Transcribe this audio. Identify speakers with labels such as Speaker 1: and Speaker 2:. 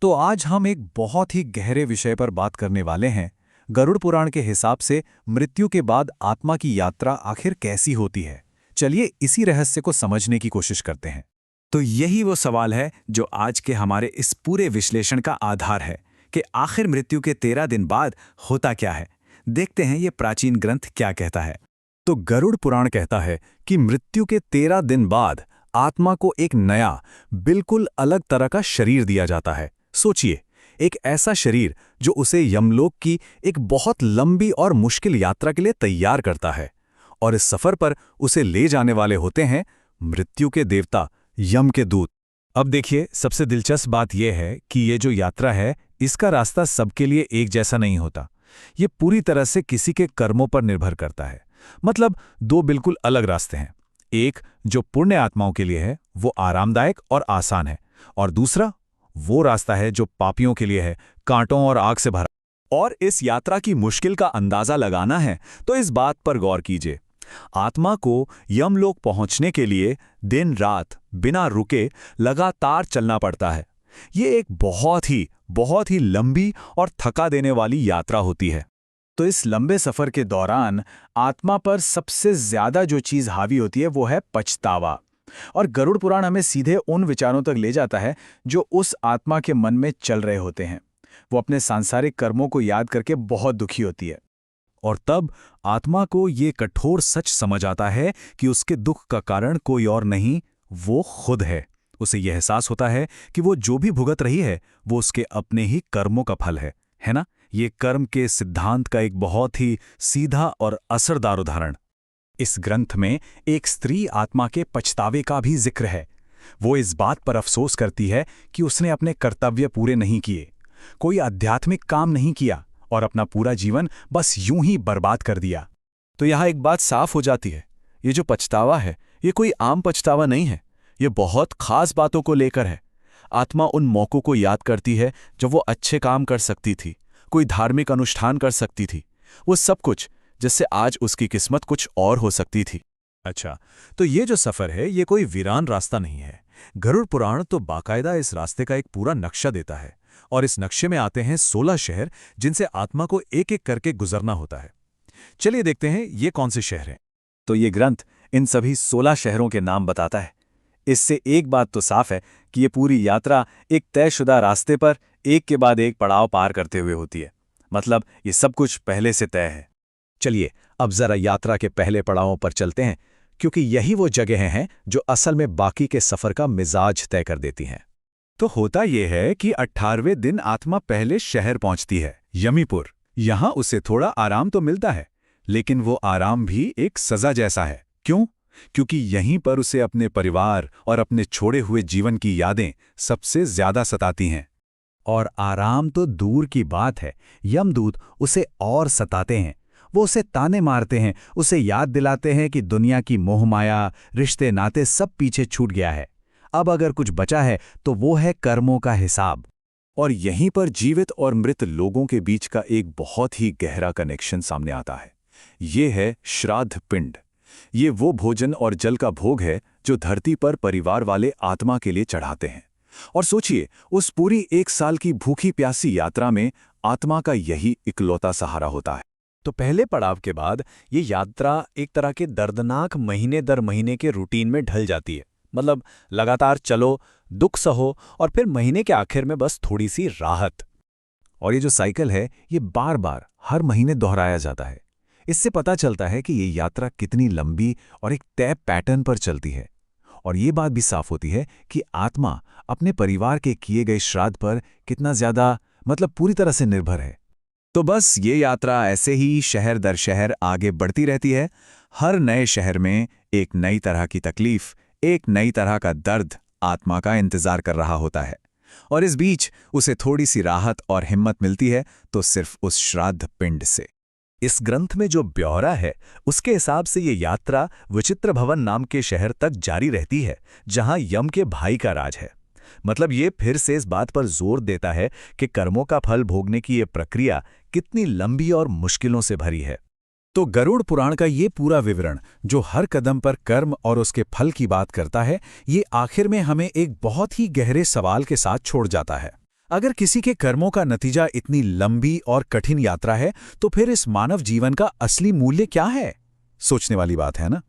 Speaker 1: तो आज हम एक बहुत ही गहरे विषय पर बात करने वाले हैं। गरुड़ पुराण के हिसाब से मृत्यु के बाद आत्मा की यात्रा आखिर कैसी होती है। चलिए इसी रहस्य को समझने की कोशिश करते हैं।
Speaker 2: तो यही वो सवाल है जो आज के हमारे इस पूरे विश्लेषण का आधार है कि आखिर मृत्यु के 13 दिन बाद होता क्या है। देखते हैं ये प्राचीन ग्रंथ क्या कहता है।
Speaker 1: तो गरुड़ पुराण कहता है कि मृत्यु के 13 दिन बाद आत्मा को एक नया, बिल्कुल अलग तरह का शरीर दिया जाता है। सोचिए, एक ऐसा शरीर जो उसे यमलोक की एक बहुत लंबी और मुश्किल यात्रा के लिए तैयार करता है। और इस सफर पर उसे ले जाने वाले होते हैं मृत्यु के देवता, यम के दूत। अब देखिए, सबसे दिलचस्प बात यह है कि ये जो यात्रा है, इसका रास्ता सबके लिए एक जैसा नहीं होता। ये पूरी तरह से किसी के कर्मों पर निर्भर करता है। मतलब दो बिल्कुल अलग रास्ते हैं। एक जो पुण्य आत्माओं के लिए है, वो आरामदायक और आसान है, और दूसरा वो रास्ता है जो पापियों के लिए है, कांटों और आग से भरा। और इस यात्रा की मुश्किल का अंदाजा लगाना है तो इस बात पर गौर कीजिए। आत्मा को यमलोक पहुंचने के लिए दिन रात बिना रुके लगातार चलना पड़ता है। ये एक बहुत ही लंबी और थका देने वाली यात्रा होती है। तो इस लंबे सफर के दौरान आत्मा पर सबसे ज्यादा जो चीज हावी होती है वो है पछतावा। और गरुड़ पुराण हमें सीधे उन विचारों तक ले जाता है जो उस आत्मा के मन में चल रहे होते हैं। वो अपने सांसारिक कर्मों को याद करके बहुत दुखी होती है। और तब आत्मा को ये कठोर सच समझ आता है कि उसके दुख का कारण कोई और नहीं, वो खुद है। उसे यह एहसास होता है कि वो जो भी भुगत रही है वो उसके अपने ही कर्मों का फल है ना? ये कर्म के सिद्धांत का एक बहुत ही सीधा और असरदार उदाहरण इस ग्रंथ में एक स्त्री आत्मा के पछतावे का भी जिक्र है। वो इस बात पर अफसोस करती है कि उसने अपने कर्तव्य पूरे नहीं किए, कोई आध्यात्मिक काम नहीं किया और अपना पूरा जीवन बस यूं ही बर्बाद कर दिया। तो यहाँ एक बात साफ हो जाती है, ये जो पछतावा है ये कोई आम पछतावा नहीं है, ये बहुत खास बातों को लेकर है। आत्मा उन मौक़ों को याद करती है जब वो अच्छे काम कर सकती थी, कोई धार्मिक अनुष्ठान कर सकती थी, वो सब कुछ जिससे आज उसकी किस्मत कुछ और हो सकती थी। अच्छा, तो ये जो सफर है ये कोई वीरान रास्ता नहीं है। गरुड़ पुराण तो बाकायदा इस रास्ते का एक पूरा नक्शा देता है, और इस नक्शे में आते हैं 16 शहर जिनसे आत्मा को एक एक करके गुजरना होता है। चलिए देखते हैं ये कौन से शहर हैं। तो ये ग्रंथ इन सभी 16 शहरों के नाम बताता है। इससे एक बात तो साफ है कि ये पूरी यात्रा एक तयशुदा रास्ते पर एक के बाद एक पड़ाव पार करते हुए होती है। मतलब ये सब कुछ पहले से तय है। चलिए अब जरा यात्रा के पहले पड़ावों पर चलते हैं, क्योंकि यही वो जगहें हैं जो असल में बाकी के सफर का मिजाज तय कर देती हैं। तो होता यह है कि 18वें दिन आत्मा पहले शहर पहुंचती है, यमीपुर। यहां उसे थोड़ा आराम तो मिलता है, लेकिन वो आराम भी एक सजा जैसा है। क्यों? क्योंकि यहीं पर उसे अपने परिवार और अपने छोड़े हुए जीवन की यादें सबसे ज्यादा सताती हैं। और आराम तो दूर की बात है, यमदूत उसे और सताते हैं। वो उसे ताने मारते हैं, उसे याद दिलाते हैं कि दुनिया की मोहमाया, रिश्ते नाते सब पीछे छूट गया है। अब अगर कुछ बचा है तो वो है कर्मों का हिसाब। और यहीं पर जीवित और मृत लोगों के बीच का एक बहुत ही गहरा कनेक्शन सामने आता है। ये है श्राद्ध पिंड। ये वो भोजन और जल का भोग है जो धरती पर परिवार वाले आत्मा के लिए चढ़ाते हैं। और सोचिए, उस पूरी 1 साल की भूखी प्यासी यात्रा में आत्मा का यही इकलौता सहारा होता है। तो पहले पड़ाव के बाद ये यात्रा एक तरह के दर्दनाक महीने दर महीने के रूटीन में ढल जाती है। मतलब लगातार चलो, दुख सहो, और फिर महीने के आखिर में बस थोड़ी सी राहत। और ये जो साइकिल है ये बार बार हर महीने दोहराया जाता है। इससे पता चलता है कि ये यात्रा कितनी लंबी और एक तय पैटर्न पर चलती है। और ये बात भी साफ होती है कि आत्मा अपने परिवार के किए गए श्राद्ध पर कितना ज्यादा, मतलब पूरी तरह से निर्भर है। तो बस ये यात्रा ऐसे ही शहर दर शहर आगे बढ़ती रहती है। हर नए शहर में एक नई तरह की तकलीफ, एक नई तरह का दर्द आत्मा का इंतजार कर रहा होता है। और इस बीच उसे थोड़ी सी राहत और हिम्मत मिलती है तो सिर्फ उस श्राद्ध पिंड से। इस ग्रंथ में जो ब्यौरा है उसके हिसाब से ये यात्रा विचित्र भवन नाम के शहर तक जारी रहती है, जहां यम के भाई का राज है। मतलब ये फिर से इस बात पर जोर देता है कि कर्मों का फल भोगने की ये प्रक्रिया कितनी लंबी और मुश्किलों से भरी है। तो गरुड़ पुराण का ये पूरा विवरण जो हर कदम पर कर्म और उसके फल की बात करता है, ये आखिर में हमें एक बहुत ही गहरे सवाल के साथ छोड़ जाता है। अगर किसी के कर्मों का नतीजा इतनी लंबी और कठिन यात्रा है, तो फिर इस मानव जीवन का असली मूल्य क्या है? सोचने वाली बात है ना।